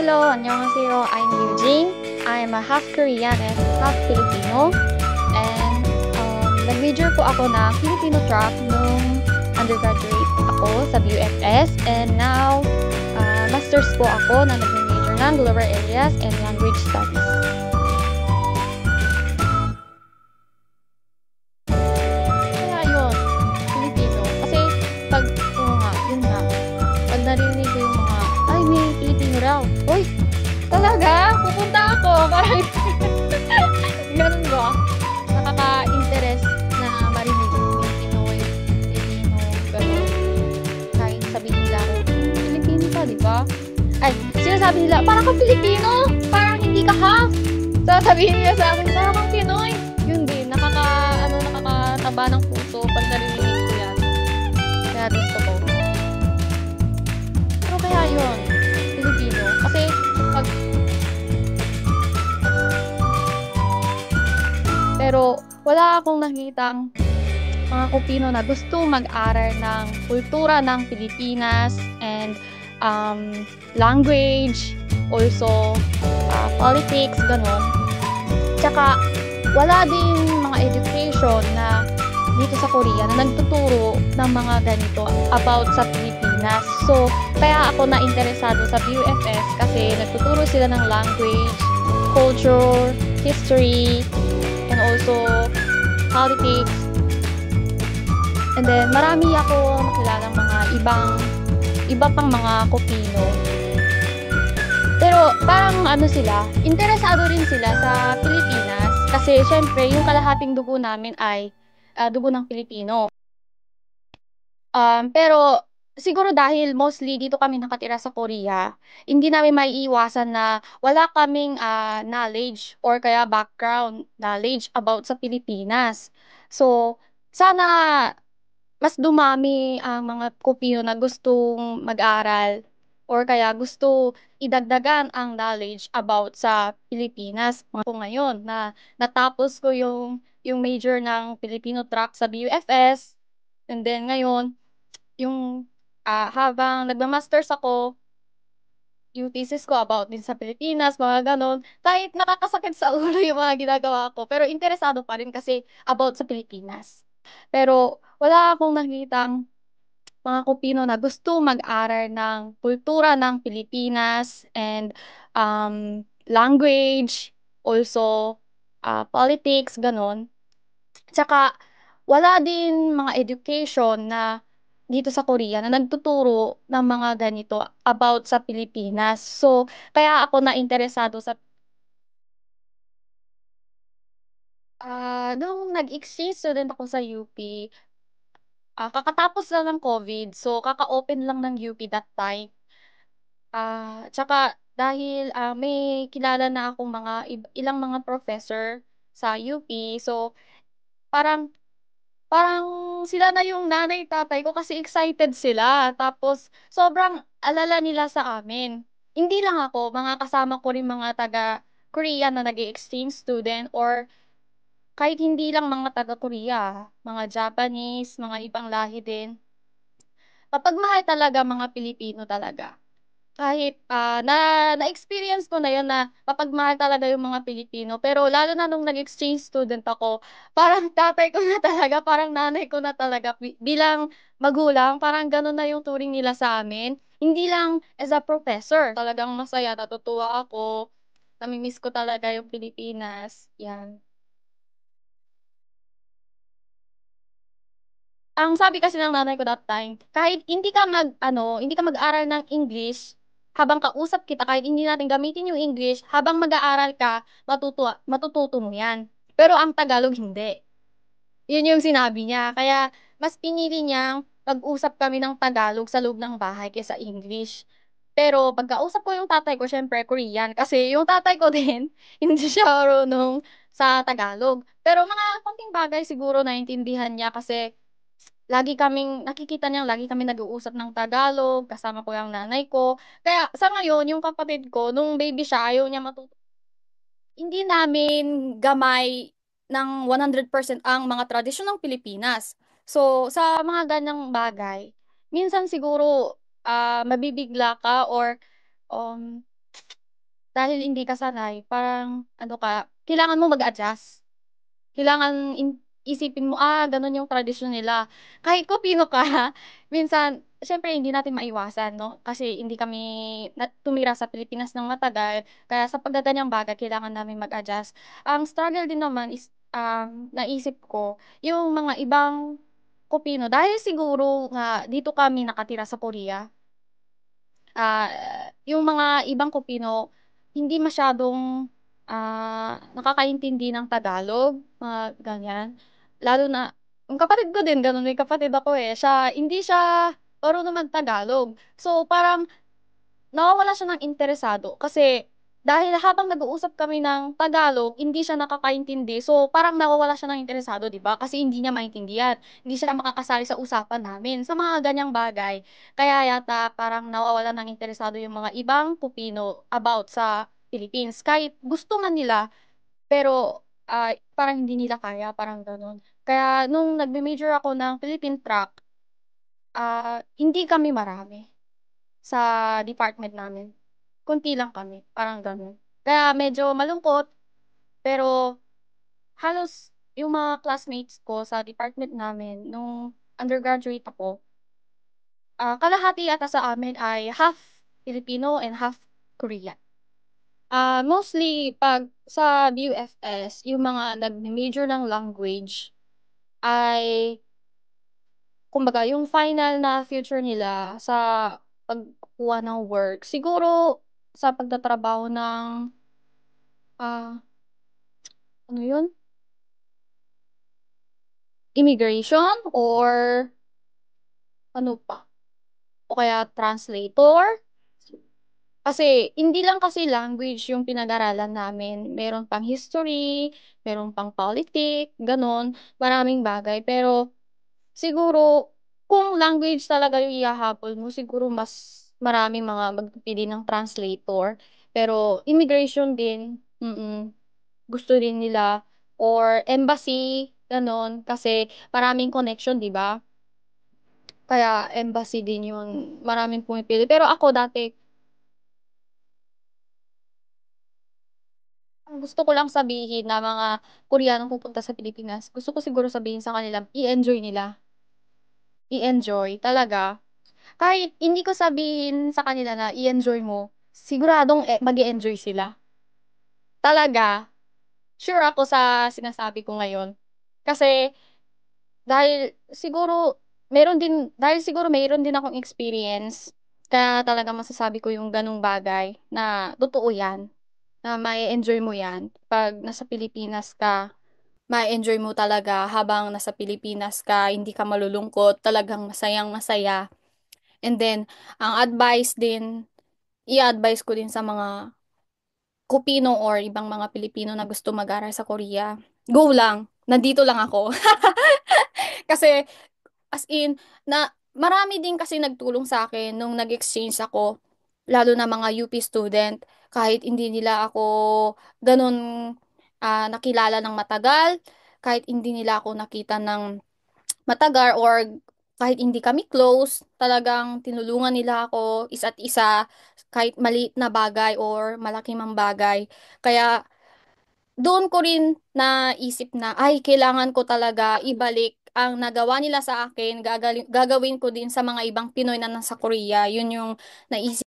Hello, 안녕하세요. I'm Eugene. I'm a half Korean and half Filipino. And nag-major po ako ng Filipino track nung undergraduate ako sa BUFS. And now, master's po ako na nag-major ng Global Areas and Language Studies. Kaya yun, Filipino. Kasi pag, oo nga, yun nga, pag narinig ko yung mga, ay, may Filipino raw. Uy, talaga? Pupunta ako. Parang, ganun ba? Nakaka-interest na marinig may Pinoy, Filipino, gano'n. Kahit sabihin nila, Filipino ka, di ba? Ay, sinasabi nila, parang kang Filipino, parang hindi ka half. Sasabihin nila sa akin, parang kang Pinoy. Yun din, nakakataba ng puso pag narinig ko yan. Kaya gusto ko. Pero kaya yun, Filipino. Kasi, pag pero wala akong nakitang mga Kupino na gusto mag-aral ng kultura ng Pilipinas and language, also politics, gano'n. Tsaka wala din mga education na dito sa Korea na nagtuturo ng mga ganito about sa Pilipinas. So, kaya ako na-interesado sa BUFS kasi nagtuturo sila ng language, culture, history, and also politics. And then marami ako nakilalang mga iba pang mga Kupino. Pero parang sila, interesado rin sila sa Pilipinas kasi syempre yung kalahating dugo namin ay dugo ng Pilipino. Pero siguro dahil mostly dito kami nakatira sa Korea, hindi namin maiiwasan na wala kaming knowledge or kaya background knowledge about sa Pilipinas. So, sana mas dumami ang mga Kupino na gustong mag-aral or kaya gusto idagdagan ang knowledge about sa Pilipinas. Mga po ngayon na natapos ko yung major ng Filipino track sa BUFS, and then ngayon yung habang nagma-masters ako, yung thesis ko about din sa Pilipinas, mga gano'n. Kahit nakakasakit sa ulo yung mga ginagawa ko, pero interesado pa rin kasi about sa Pilipinas. Pero wala akong nakitang mga Kupino na gusto mag-aral ng kultura ng Pilipinas and language, also politics, gano'n. Tsaka wala din mga education na dito sa Korea na nagtuturo ng mga ganito about sa Pilipinas. So, kaya ako na-interesado sa nung nag-exchange student ako sa UP, kakatapos lang ng COVID. So, kaka-open lang ng UP that time. Tsaka dahil may kilala na akong mga ilang mga professor sa UP. So, parang Parang sila na yung nanay, tatay ko kasi excited sila. Tapos sobrang alala nila sa amin. Hindi lang ako, mga kasama ko rin mga taga-Korea na nag-e-exchange student or kahit hindi lang mga taga-Korea, mga Japanese, mga ibang lahi din. Mapagmahal talaga mga Pilipino talaga. Kahit na-experience ko na yun na mapagmahal talaga yung mga Pilipino. Pero lalo na nung nag-exchange student ako, parang tatay ko na talaga, parang nanay ko na talaga. Bilang magulang, parang gano'n na yung turing nila sa amin. Hindi lang as a professor. Talagang masaya, natutuwa ako. Nami-miss ko talaga yung Pilipinas. Yan. Ang sabi kasi ng nanay ko that time, kahit hindi ka mag-aral ng English, habang kausap kita, kahit hindi natin gamitin yung English, habang mag-aaral ka, matututo mo yan. Pero ang Tagalog, hindi. Yun yung sinabi niya. Kaya, mas pinili niyang mag-usap kami ng Tagalog sa loob ng bahay kaysa English. Pero, pagkausap ko yung tatay ko, syempre, Korean. Kasi yung tatay ko din, hindi siya marunong sa Tagalog. Pero mga konting bagay siguro naintindihan niya kasi nakikita niya lagi kami nag-uusap ng Tagalog, kasama ko yung nanay ko. Kaya sa ngayon, yung kapatid ko, nung baby siya, ayaw niya hindi namin gamay ng 100% ang mga tradisyon ng Pilipinas. So, sa mga ganyang bagay, minsan siguro, mabibigla ka or, um, dahil hindi ka sanay parang ano ka, kailangan mo mag-adjust. Kailangan isipin mo, gano'n yung tradisyon nila. Kahit kupino ka, minsan siyempre hindi natin maiwasan 'no, kasi hindi kami tumira sa Pilipinas ng matagal, kaya sa pagganiyang bagay kailangan naming mag-adjust. Ang struggle din naman is, naisip ko yung mga ibang kupino dahil siguro nga dito kami nakatira sa Korea. Ah, yung mga ibang Kupino hindi masyadong, nakakaintindi ng Tagalog, mga ganyan. Lalo na yung kapatid ko din gano'n, may kapatid ako, hindi siya marunong mag-Tagalog. So, parang nawawalan siya ng interesado kasi dahil habang nag-uusap kami ng Tagalog, hindi siya nakakaintindi. So, parang nawawalan siya ng interesado, 'di ba? Kasi hindi niya maintindihan, hindi siya makakasali sa usapan namin, sa mga ganyang bagay. Kaya yata parang nawawalan ng interesado yung mga ibang Pupino about sa Philippines. Kahit gusto man nila, pero, parang hindi nila kaya, parang gano'n. Kaya nung nagme-major ako ng Philippine Track, hindi kami marami. Sa department namin, konti lang kami, parang gano'n. Kaya medyo malungkot, pero halos yung mga classmates ko sa department namin nung undergraduate ako, kalahati yata sa amin ay half Filipino and half Korean. Mostly 'pag sa BUFS, yung mga nagme-major ng language ay kumbaga yung final na future nila sa pagkukuha ng work, siguro sa pagtatrabaho ng, ah, ano yun, immigration or ano pa, o kaya translator. Kasi hindi lang kasi language yung pinag-aralan namin, meron pang history, meron pang politic, gano'n, maraming bagay. Pero siguro kung language talaga yung ihahabol mo, siguro mas maraming mga magpipili ng translator. Pero immigration din, gusto din nila or embassy, gano'n. Kasi maraming connection, 'di ba? Kaya embassy din yung maraming pumipili. Pero ako dati, ang gusto ko lang sabihin na mga Koreanong pupunta sa Pilipinas, gusto ko siguro sabihin sa kanila, i-enjoy nila, i-enjoy talaga. Kahit hindi ko sabihin sa kanila na i-enjoy mo, siguradong, mag-e-enjoy sila. Talaga, sure ako sa sinasabi ko ngayon. Kasi dahil siguro meron din akong experience, kaya talaga masasabi ko yung gano'ng bagay na totoo 'yan, na ma-e-enjoy mo 'yan 'pag nasa Pilipinas ka. Ma-e-enjoy mo talaga habang nasa Pilipinas ka, hindi ka malulungkot, talagang masayang-masaya. And then, ang advice din, i-a-advice ko din sa mga Kupino or ibang mga Pilipino na gusto mag-aral sa Korea, go lang, nandito lang ako. Kasi as in na marami din kasi nagtulong sa akin nung nag-exchange ako, lalo na mga UP student. Kahit hindi nila ako gano'n, nakilala ng matagal, kahit hindi nila ako nakita ng matagal or kahit hindi kami close, talagang tinulungan nila ako isa't isa, kahit maliit na bagay or malaki mang bagay. Kaya doon ko rin naisip na, ay kailangan ko talaga ibalik ang nagawa nila sa akin, gagawin ko din sa mga ibang Pinoy na nasa Korea. Yun yung naisip